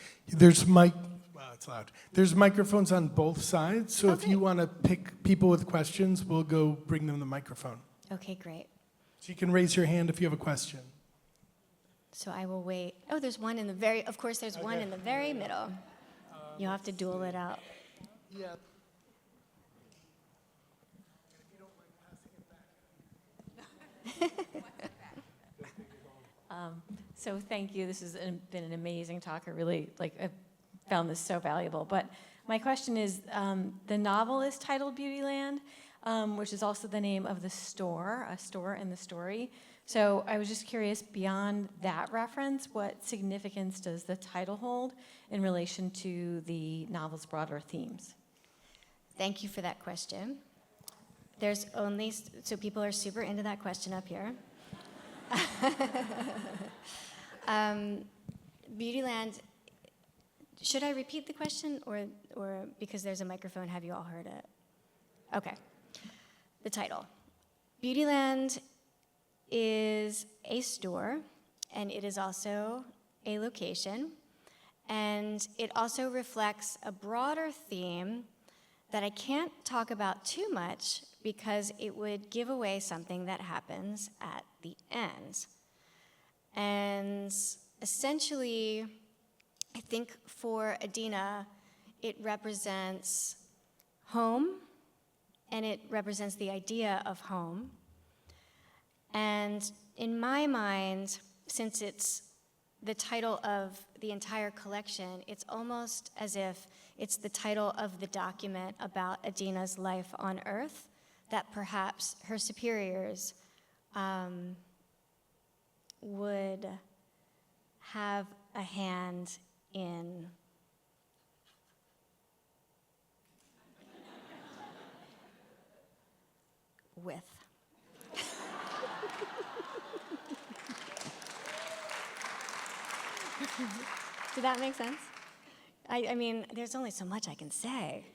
Wow, it's loud. There's microphones on both sides, so if you want to pick people with questions, we'll go bring them the microphone. Okay, great. So you can raise your hand if you have a question. So I will wait. Oh, there's one in the very, of course, there's one in the very middle. You'll have to duel it out. Yeah. So thank you. This has been an amazing talk. I really I found this so valuable. But my question is, the novel is titled Beautyland, which is also the name of the store, a store in the story. So I was just curious, beyond that reference, what significance does the title hold in relation to the novel's broader themes? Thank you for that question. There's only, so people are super into that question up here. Beautyland, should I repeat the question or because there's a microphone, have you all heard it? Okay. The title. Beautyland is a store, and it is also a location, and it also reflects a broader theme that I can't talk about too much because it would give away something that happens at the end. And essentially, I think for Adina, it represents home, and it represents the idea of home. And in my mind, since it's the title of the entire collection, it's almost as if it's the title of the document about Adina's life on Earth that perhaps her superiors would have a hand in. With. Did that make sense? I mean, there's only so much I can say.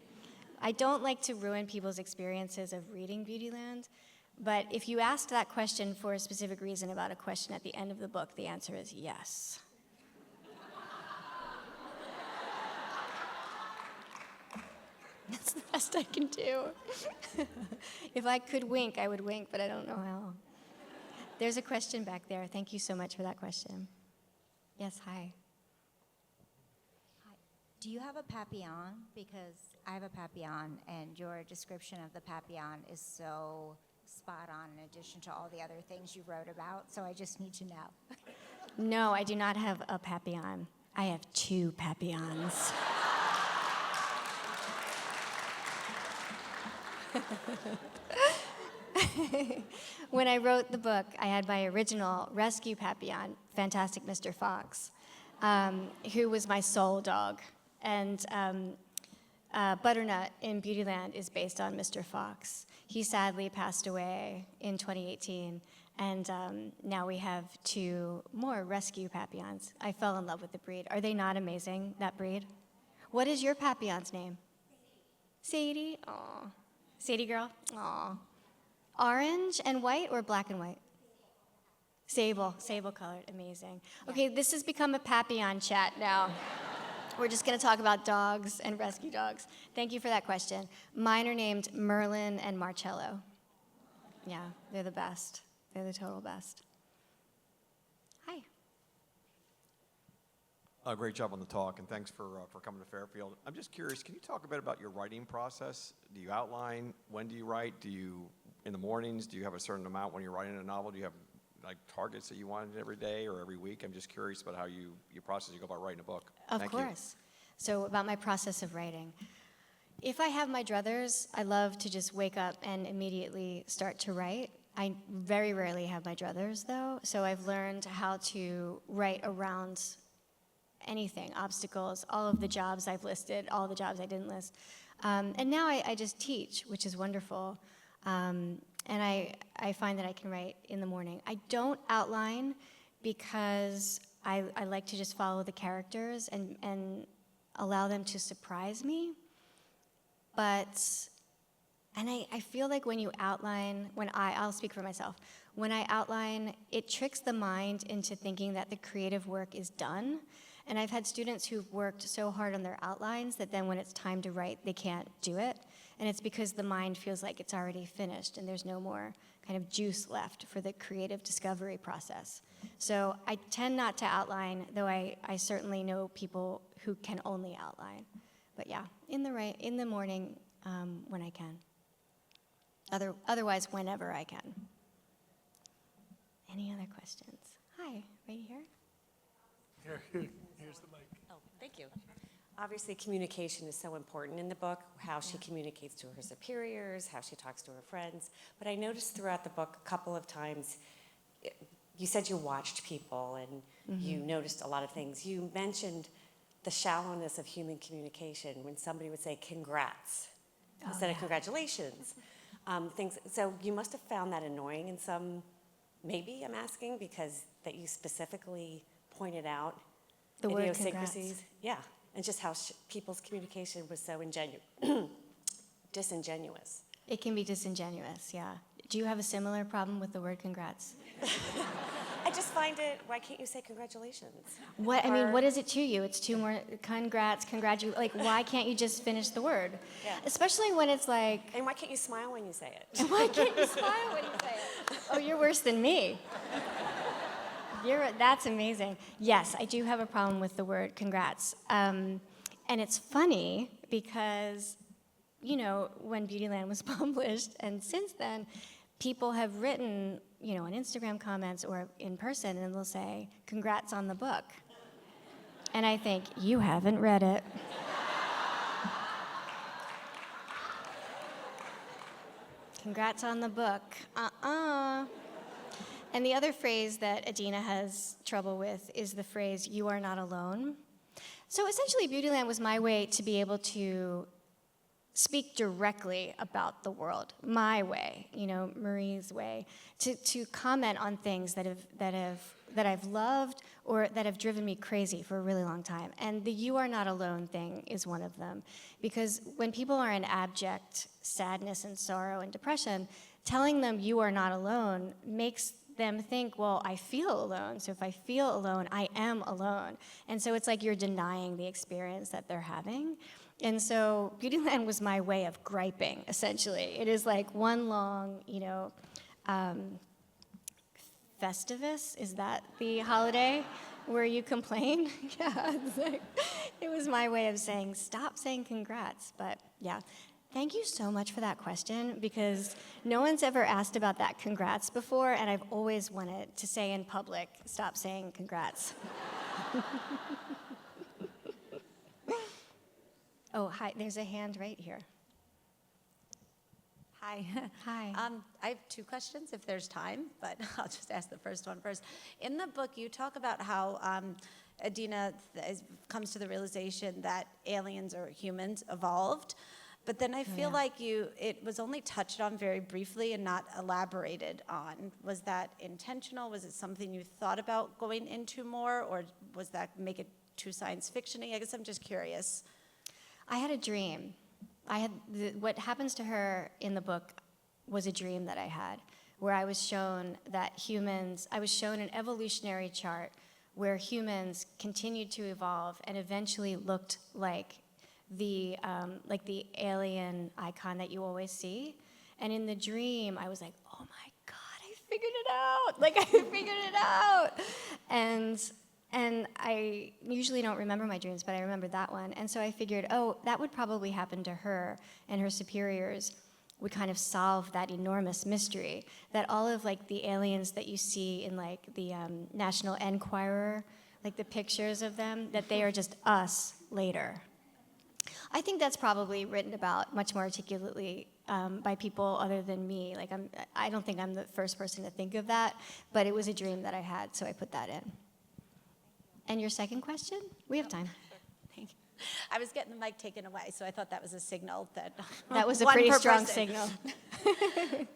I don't like to ruin people's experiences of reading Beautyland, but if you asked that question for a specific reason about a question at the end of the book, the answer is yes. That's the best I can do. If I could wink, I would wink, but I don't know how. There's a question back there. Thank you so much for that question. Yes, hi. Do you have a papillon? Because I have a papillon, and your description of the papillon is so spot on in addition to all the other things you wrote about, so I just need to know. No, I do not have a papillon. I have 2 papillons. When I wrote the book, I had my original rescue papillon, Fantastic Mr. Fox, who was my soul dog. And Butternut in Beautyland is based on Mr. Fox. He sadly passed away in 2018, and now we have 2 more rescue papillons. I fell in love with the breed. Are they not amazing, that breed? What is your papillon's name? Sadie? Aw. Sadie girl? Aw. Orange and white or black and white? Sable colored, amazing. Okay, this has become a papillon chat now. We're just gonna talk about dogs and rescue dogs. Thank you for that question. Mine are named Merlin and Marcello. Yeah, they're the best. They're the total best. Hi. Great job on the talk, and thanks for coming to Fairfield. I'm just curious, can you talk a bit about your writing process? Do you outline? When do you write? Do you, in the mornings, do you have a certain amount when you're writing a novel? Do you have like targets that you want every day or every week? I'm just curious about how you process, you go about writing a book. Of Thank you. course. So about my process of writing. If I have my druthers, I love to just wake up and immediately start to write. I very rarely have my druthers, though, so I've learned how to write around anything, obstacles, all of the jobs I've listed, all the jobs I didn't list. And now I just teach, which is wonderful. And I find that I can write in the morning. I don't outline because I like to just follow the characters and allow them to surprise me. And I feel like when you outline, I'll speak for myself, when I outline, it tricks the mind into thinking that the creative work is done. And I've had students who've worked so hard on their outlines that then when it's time to write, they can't do it. And it's because the mind feels like it's already finished and there's no more kind of juice left for the creative discovery process. So I tend not to outline, though I certainly know people who can only outline. But yeah, in the morning when I can. Otherwise, whenever I can. Any other questions? Hi, right here. Here's the mic. Oh, thank you. Obviously, communication is so important in the book, how she communicates to her superiors, how she talks to her friends. But I noticed throughout the book a couple of times, you said you watched people and you noticed a lot of things. You mentioned the shallowness of human communication when somebody would say congrats instead of congratulations. So you must have found that annoying in some, maybe I'm asking, because that you specifically pointed out The word idiosyncrasies. congrats. Yeah, and just how people's communication was so disingenuous. It can be disingenuous, yeah. Do you have a similar problem with the word congrats? I just find it, why can't you say congratulations? What is it to you? It's 2 more congrats, like, why can't you just finish the word? Yeah. Especially when it's like, And why can't you smile when you say it? why can't you smile when you say it? Oh, you're worse than me. That's amazing. Yes, I do have a problem with the word congrats. And it's funny because, you know, when Beautyland was published, and since then, people have written, you know, in Instagram comments or in person, and they'll say, congrats on the book. And I think, you haven't read it. Congrats on the book. And the other phrase that Adina has trouble with is the phrase, you are not alone. So essentially, Beautyland was my way to be able to speak directly about the world, my way, you know, Marie's way, to comment on things that I've loved or that have driven me crazy for a really long time. And the you are not alone thing is one of them. Because when people are in abject sadness and sorrow and depression, telling them you are not alone makes them think, well, I feel alone. So if I feel alone, I am alone. And so it's like you're denying the experience that they're having. And so Beautyland was my way of griping, essentially. It is like one long, you know, Festivus, is that the holiday where you complain? Yeah, it's like, it was my way of saying, stop saying congrats. But yeah, thank you so much for that question, because no one's ever asked about that congrats before, and I've always wanted to say in public, stop saying congrats. Oh, hi, there's a hand right here. Hi. Hi. I have two questions if there's time, but I'll just ask the first one first. In the book, you talk about how Adina comes to the realization that aliens or humans evolved, but then I feel like it was only touched on very briefly and not elaborated on. Was that intentional? Was it something you thought about going into more, or was that make it too science fiction-y? I guess I'm just curious. I had a dream. What happens to her in the book was a dream that I had, where I was shown an evolutionary chart where humans continued to evolve and eventually looked like the alien icon that you always see. And in the dream, I was like, oh my God, I figured it out. Like, I figured it out. And I usually don't remember my dreams, but I remembered that one. And so I figured, oh, that would probably happen to her, and her superiors would kind of solve that enormous mystery, that all of like the aliens that you see in like the National Enquirer, like the pictures of them, that they are just us later. I think that's probably written about much more articulately by people other than me. Like I don't think I'm the first person to think of that, but it was a dream that I had, so I put that in. And your second question? We have time. Thank you. I was getting the mic taken away, so I thought that was a signal that That was a one pretty per strong person. signal.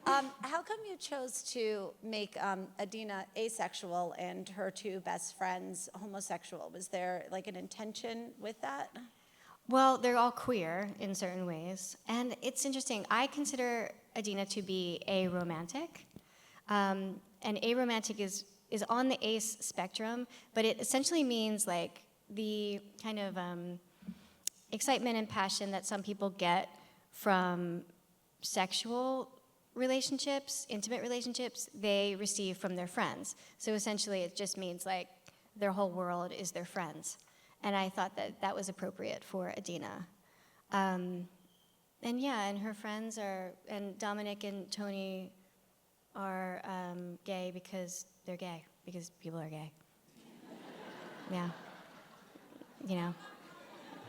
How come you chose to make Adina asexual and her two best friends homosexual? Was there like an intention with that? Well, they're all queer in certain ways. And it's interesting. I consider Adina to be aromantic. And aromantic is on the ace spectrum, but it essentially means like the kind of excitement and passion that some people get from sexual relationships, intimate relationships, they receive from their friends. So essentially it just means like their whole world is their friends. And I thought that that was appropriate for Adina. And her friends and Dominic and Tony are gay because they're gay, because people are gay. Yeah. You know,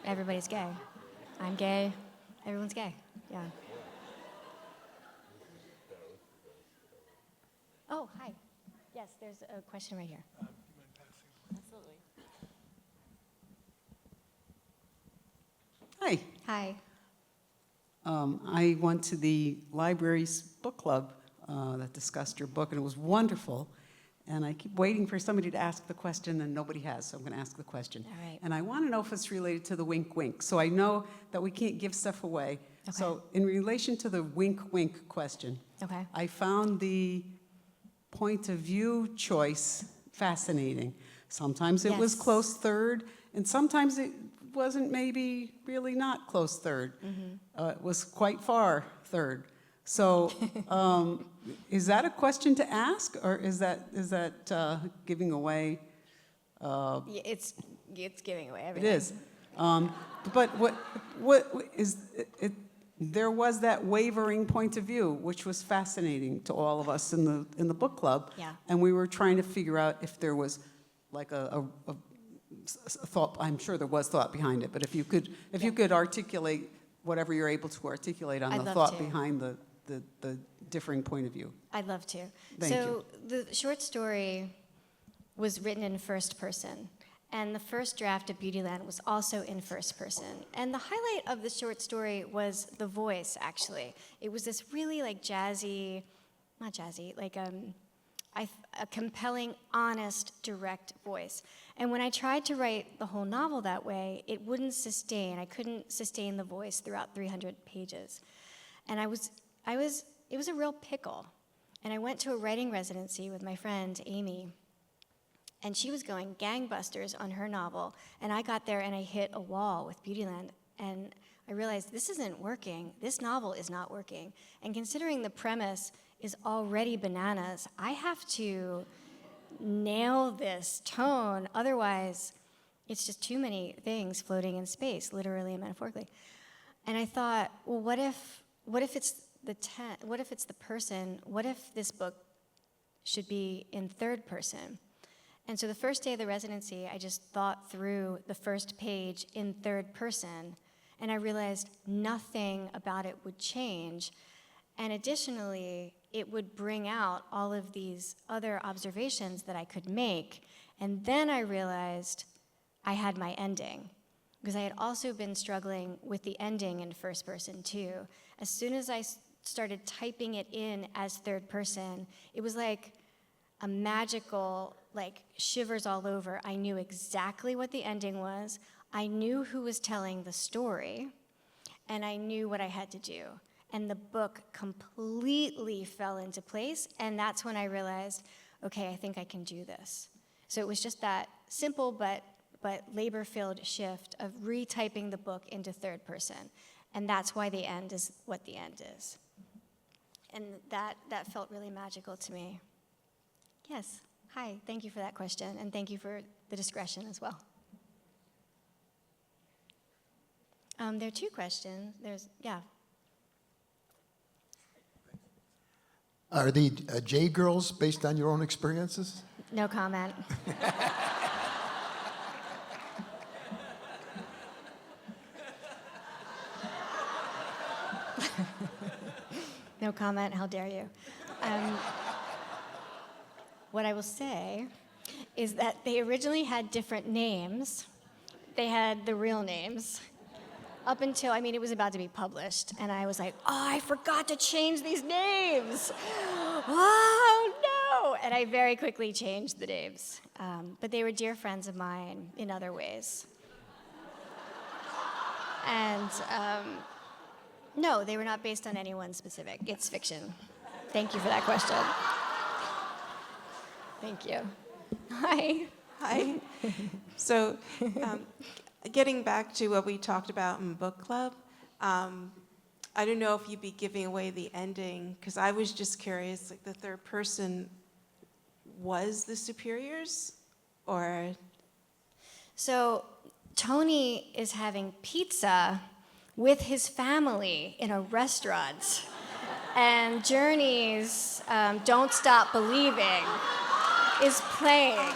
everybody's gay. I'm gay, everyone's gay, yeah. Oh, hi. Yes, there's a question right here. Absolutely. Hi. Hi. I went to the library's book club that discussed your book, and it was wonderful. And I keep waiting for somebody to ask the question, and nobody has, so I'm going to ask the question. All right. And I want to know if it's related to the wink wink. So I know that we can't give stuff away. Okay. So in relation to the wink wink question, Okay. I found the point of view choice fascinating. Sometimes it was Yes. close third, and sometimes it wasn't maybe really not close third. It was quite far third. So, is that a question to ask, or is that giving away? Yeah, it's giving away It everything. is. But what is it? There was that wavering point of view, which was fascinating to all of us in the book club. Yeah. And we were trying to figure out if there was like a thought. I'm sure there was thought behind it, but if you could articulate whatever you're able to articulate on I'd the love thought to. behind the differing point of view. I'd love to. Thank So the short story was written in first person, and the first draft of Beautyland was also in first person. And the highlight of the short story was the voice, actually. It was this really like jazzy, not jazzy, like a compelling, honest, direct voice. And when I tried to write the whole novel that way, it wouldn't sustain. I couldn't sustain the voice throughout 300 pages. And it was a real pickle. And I went to a writing residency with my friend, Amy, and she was going gangbusters on her novel. And I got there and I hit a wall with Beautyland. And I realized this isn't working. This novel is not working. And considering the premise is already bananas, I have to nail this tone. Otherwise, it's just too many things floating in space, literally and metaphorically. And I thought, well, what if it's the person? What if this book should be in third person? And so the first day of the residency, I just thought through the first page in third person, and I realized nothing about it would change. And additionally, it would bring out all of these other observations that I could make. And then I realized I had my ending, because I had also been struggling with the ending in first person too. As soon as I started typing it in as third person, it was like a magical, like, shivers all over. I knew exactly what the ending was. I knew who was telling the story, and I knew what I had to do. And the book completely fell into place, and that's when I realized, okay, I think I can do this. So it was just that simple but labor-filled shift of retyping the book into third person. And that's why the end is what the end is. And that felt really magical to me. Yes. Hi. Thank you for that question, and thank you for the discretion as well. There are two questions. Yeah. Are the J girls based on your own experiences? No comment. No comment. How dare you? What I will say is that they originally had different names. They had the real names up until, it was about to be published, and I was like, oh, I forgot to change these names. Oh, no. And I very quickly changed the names. But they were dear friends of mine in other ways. And no, they were not based on anyone specific. It's fiction. Thank you for that question. Thank you. Hi. Hi. So, getting back to what we talked about in book club, I don't know if you'd be giving away the ending, because I was just curious, like the third person was the superiors, or? So Tony is having pizza with his family in a restaurant, and Journey's Don't Stop Believing is playing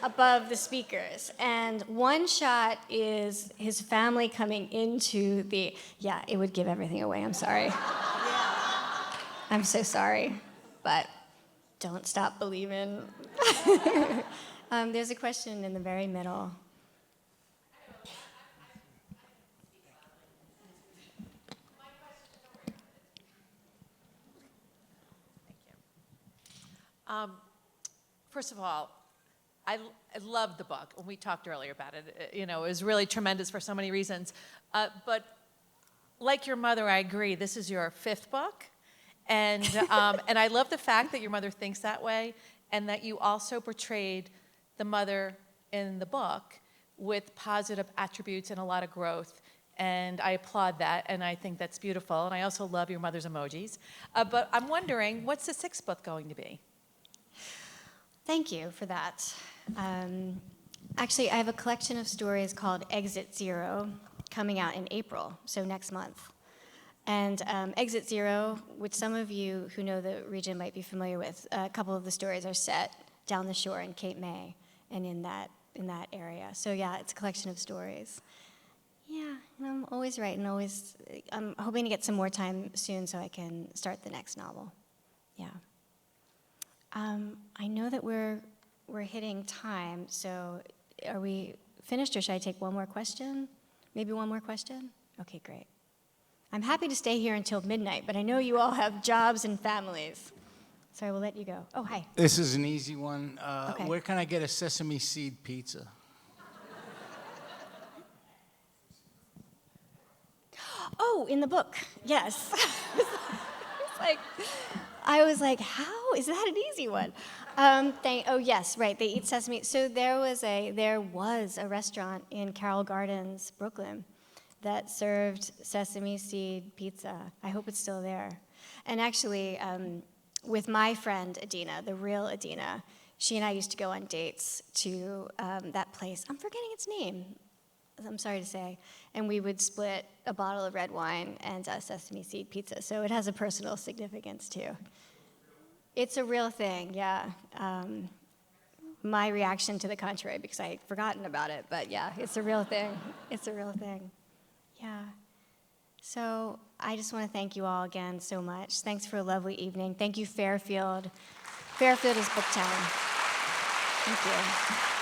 above the speakers. And one shot is his family coming into the, it would give everything away, I'm sorry. I'm so sorry, but don't stop believing. There's a question in the very middle. First of all, I loved the book. When we talked earlier about it, it was really tremendous for so many reasons. But like your mother, I agree. This is your fifth book, and I love the fact that your mother thinks that way, and that you also portrayed the mother in the book with positive attributes and a lot of growth. And I applaud that, and I think that's beautiful. And I also love your mother's emojis. But I'm wondering, what's the 6th book going to be? Thank you for that. Actually, I have a collection of stories called Exit Zero coming out in April, so next month. And Exit Zero, which some of you who know the region might be familiar with, a couple of the stories are set down the shore in Cape May and in that area. So yeah, it's a collection of stories. Yeah, and I'm always writing, I'm hoping to get some more time soon so I can start the next novel. Yeah. I know that we're hitting time, so are we finished, or should I take one more question? Maybe one more question? Okay, great. I'm happy to stay here until midnight, but I know you all have jobs and families, so I will let you go. Oh, hi. This is an easy one. Okay. Where can I get a sesame seed pizza? Oh, in the book, yes. I was like, how? Is that an easy one? Oh, yes, right, they eat sesame. So there was a restaurant in Carroll Gardens, Brooklyn, that served sesame seed pizza. I hope it's still there. And actually, with my friend Adina, the real Adina, she and I used to go on dates to that place. I'm forgetting its name, I'm sorry to say. And we would split a bottle of red wine and a sesame seed pizza. So it has a personal significance too. It's a real thing, yeah. My reaction to the contrary, because I had forgotten about it, but yeah, it's a real thing. It's a real thing. Yeah. So I just want to thank you all again so much. Thanks for a lovely evening. Thank you, Fairfield. Fairfield is Booktown. Thank you.